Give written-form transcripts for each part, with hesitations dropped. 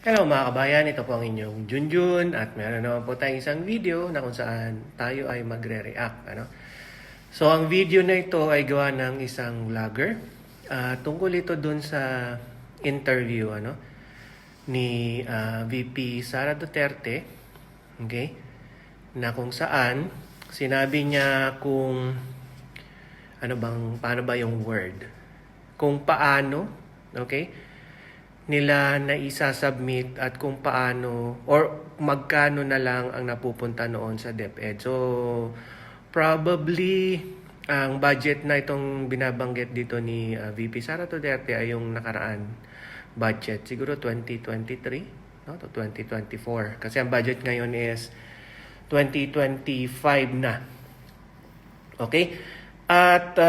Hello mga kabayan, ito po ang inyong Junjun at meron naman po tayong isang video na kung saan tayo ay magre-react. So ang video na ito ay gawa ng isang vlogger. Tungkol ito dun sa interview ni VP Sara Duterte, okay? Na kung saan sinabi niya kung paano ba yung word? Kung paano, okay? Nila na isa-submit at kung paano or magkano na lang ang napupunta noon sa DepEd. So, probably ang budget na itong binabanggit dito ni VP Sara Duterte ay yung nakaraan budget. Siguro 2023 to 2024. Kasi ang budget ngayon is 2025 na. Okay? At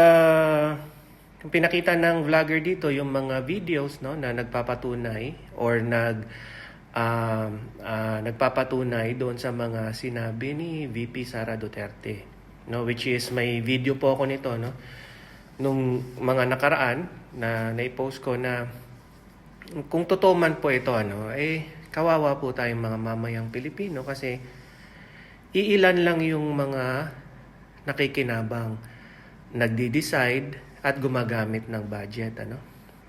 pinakita ng vlogger dito yung mga videos na nagpapatunay or nagpapatunay doon sa mga sinabi ni VP Sara Duterte, which is may video po ako nito nung mga nakaraan na nai-post ko na kung totoo man po ito kawawa po tayong mga mamayang Pilipino kasi iilan lang yung mga nakikinabang, nagdi-decide at gumagamit ng budget.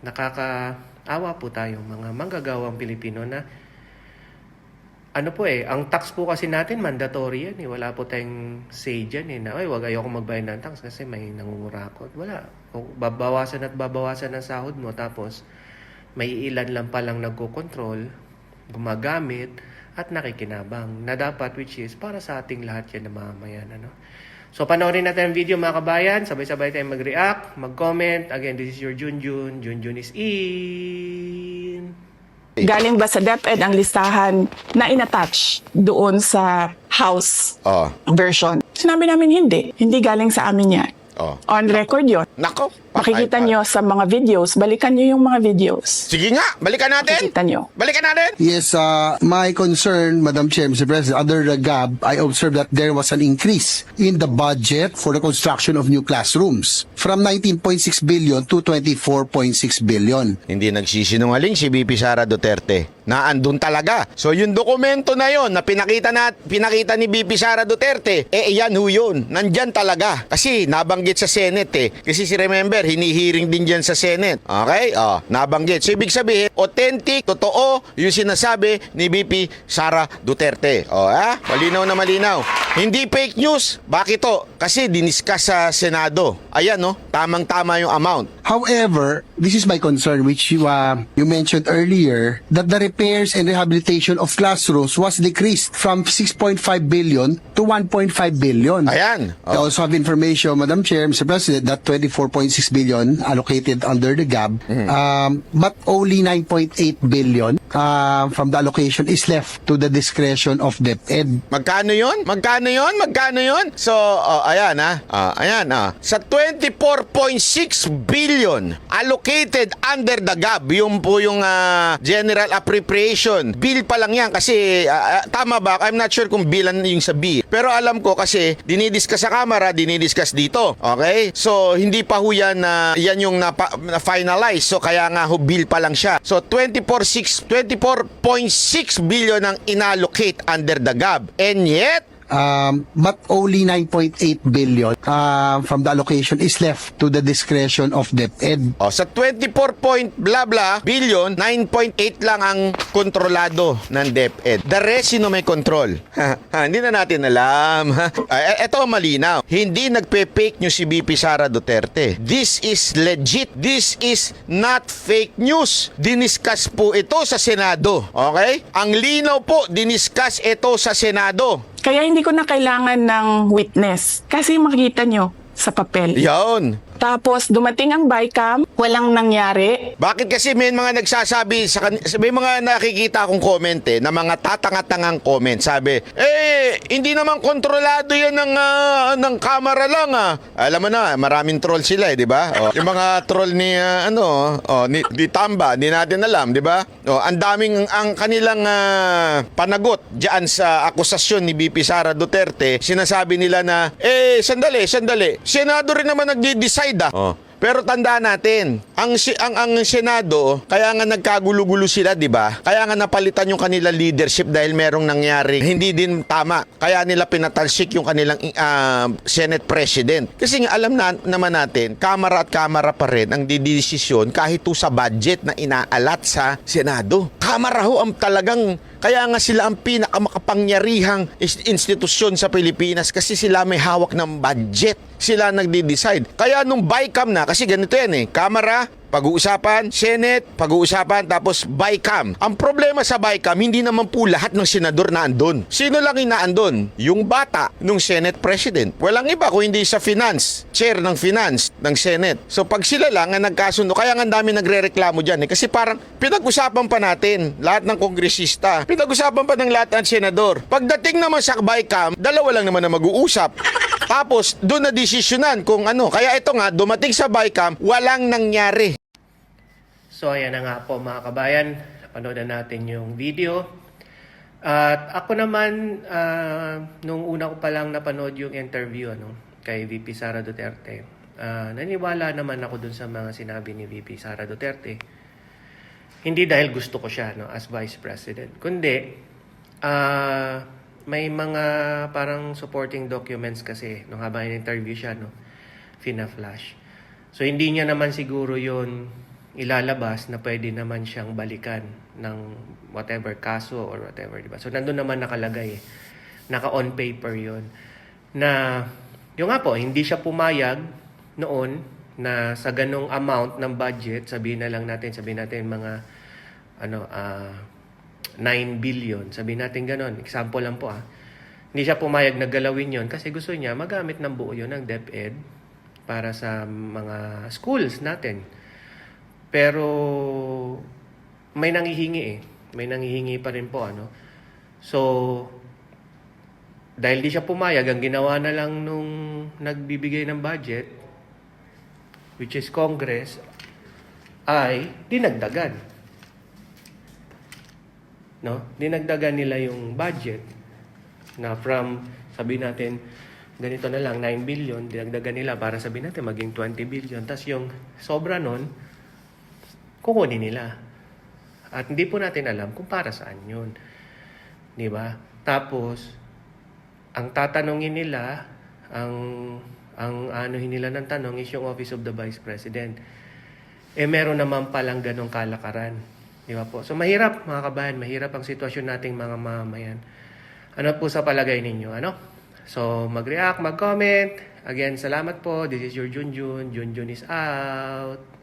Nakakaawa po tayong mga manggagawang Pilipino na ang tax po kasi natin mandatory yan. Wala po tayong say dyan na wag ayoko magbayad ng tax kasi may nangungurakot. Wala. Babawasan at babawasan ang sahod mo tapos may ilan lang palang nagkokontrol, gumagamit at nakikinabang na dapat, which is para sa ating lahat yan na mamamayan. So, panoorin natin ang video mga kabayan. Sabay-sabay tayong mag-react, mag-comment. Again, this is your Junjun. Junjun is in. Galing ba sa DepEd ang listahan na inattach doon sa House version? Sinabi namin hindi. Hindi galing sa amin yan. On record yun. Nako. Makikita nyo sa mga videos. Balikan nyo yung mga videos. Sige nga, balikan natin. Makikita nyo. Balikan natin. Yes, my concern, Madam Chair, Mr. President, under the GAB, I observed that there was an increase in the budget for the construction of new classrooms from 19.6 billion to 24.6 billion. Hindi nagsisinungaling si VP Sara Duterte. Naandun talaga. So yung dokumento na yon na pinakita ni VP Sara Duterte, yan ho yun. Nandyan talaga. Kasi nabanggit sa Senate Kasi si remember, hinihiring din dyan sa Senate. Okay? Nabanggit. So ibig sabihin, authentic, totoo yung sinasabi ni VP Sara Duterte. Malinaw na malinaw. Hindi fake news. Bakit to? Kasi diniscuss sa Senado. Ayan, tamang-tama yung amount. However, this is my concern, which you mentioned earlier, that the repairs and rehabilitation of classrooms was decreased from 6.5 billion to 1.5 billion. Ayan. I also have information, Madam Chair, Mr. President, that 24.6 billion allocated under the GAB, but only 9.8 billion from the allocation is left to the discretion of DepEd. Magkano yun? Magkano yun? So, ayan Sa 24.6 billion allocated under the GAB, yung po yung General Appropriation. Bill pa lang yan kasi, tama ba? I'm not sure kung billan yung sa bill. Pero alam ko kasi, dinidiscuss sa Kamara, dinidiscuss dito. Okay? So, hindi pa ho yan yan yung na-finalize. So, kaya nga ho, bill pa lang siya. So, 24.6 billion ang inallocate under the GAB. And yet, but only 9.8 billion from the allocation is left to the discretion of DepEd. Sa 24 point blah blah billion, 9.8 lang ang kontrolado ng DepEd. The rest, sino may control? Hindi na natin alam. Ito malinaw. Hindi nagpe-fake news si VP Sara Duterte. This is legit. This is not fake news. Diniscuss po ito sa Senado. Okay? Ang linaw po, diniscuss ito sa Senado. Kaya hindi ko na kailangan ng witness. Kasi makikita nyo sa papel. Yun. Tapos dumating ang BICAM, walang nangyari. Bakit kasi may mga nagsasabi, may mga nakikita akong comment na mga tatanga-tangang comment. Sabi, hindi naman kontrolado yan ng camera lang Alam mo na, maraming troll sila di ba? Yung mga troll ni, ni Tamba, hindi natin alam, di ba? Ang daming, ang kanilang panagot diyan sa akusasyon ni VP Sara Duterte, sinasabi nila na, sandali, Senado rin naman nagdi-decide Pero tandaan natin, ang Senado, kaya nga nagkagulo-gulo sila, di ba? Kaya nga napalitan yung kanila leadership dahil merong nangyari hindi din tama. Kaya nila pinatalsik yung kanilang Senate President. Kasi nga alam naman natin, kamara at kamara pa rin ang didesisyon kahit to sa budget na inaalat sa Senado. Kamara ho ang talagang, kaya nga sila ang pinakamakapangyarihang institusyon sa Pilipinas kasi sila may hawak ng budget. Sila nagdi-decide. Kaya nung BICAM na, kasi ganito yan Kamara, pag-uusapan, Senate, pag-uusapan, tapos BICAM. Ang problema sa BICAM, hindi naman po lahat ng senador na andun. Sino lang inaandun? Yung bata ng Senate President. Walang iba kung hindi sa finance, chair ng finance ng Senate. So pag sila lang ang nagkasundo, kaya nga dami nagre-reklamo dyan Kasi parang pinag-usapan pa natin, lahat ng kongresista, pinag-usapan pa ng lahat ng senador. Pagdating naman sa BICAM, dalawa lang naman na mag-uusap. Tapos, doon na desisyonan kung ano. Kaya ito nga, dumating sa BICAM, walang nangyari. So ayan na nga po mga kabayan, napanood na natin yung video. At ako naman, nung una ko pa lang napanood yung interview kay VP Sara Duterte, naniwala naman ako dun sa mga sinabi ni VP Sara Duterte. Hindi dahil gusto ko siya as Vice President, kundi may mga parang supporting documents kasi nung habang in-interview siya, fina-flash. So hindi niya naman siguro yun ilalabas na pwede naman siyang balikan ng whatever kaso or whatever, diba? So nandun naman nakalagay, naka-on paper yun, na yung nga po, hindi siya pumayag noon na sa ganong amount ng budget, sabihin natin mga 9 billion, sabihin natin ganon, example lang po hindi siya pumayag na galawin yon kasi gusto niya magamit ng buo yun ng DepEd para sa mga schools natin. Pero may nangihingi pa rin po So dahil di siya pumayag, ang ginawa na lang nung nagbibigay ng budget, which is Congress, ay dinagdagan. Dinagdagan nila yung budget na from, sabihin natin, ganito na lang, 9 billion, dinagdagan nila para sabihin natin maging 20 billion. Tapos yung sobra nun, kukunin nila. At hindi po natin alam kung para saan yun. Di ba? Tapos, ang tatanungin nila, ang anuhin nila ng tanong is yung Office of the Vice President. Meron naman palang ganong kalakaran. Di ba po? So mahirap mga kabayan, mahirap ang sitwasyon nating mga mamamayan. Ano po sa palagay ninyo? So mag-react, mag-comment. Again, salamat po. This is your Junjun. Junjun is out.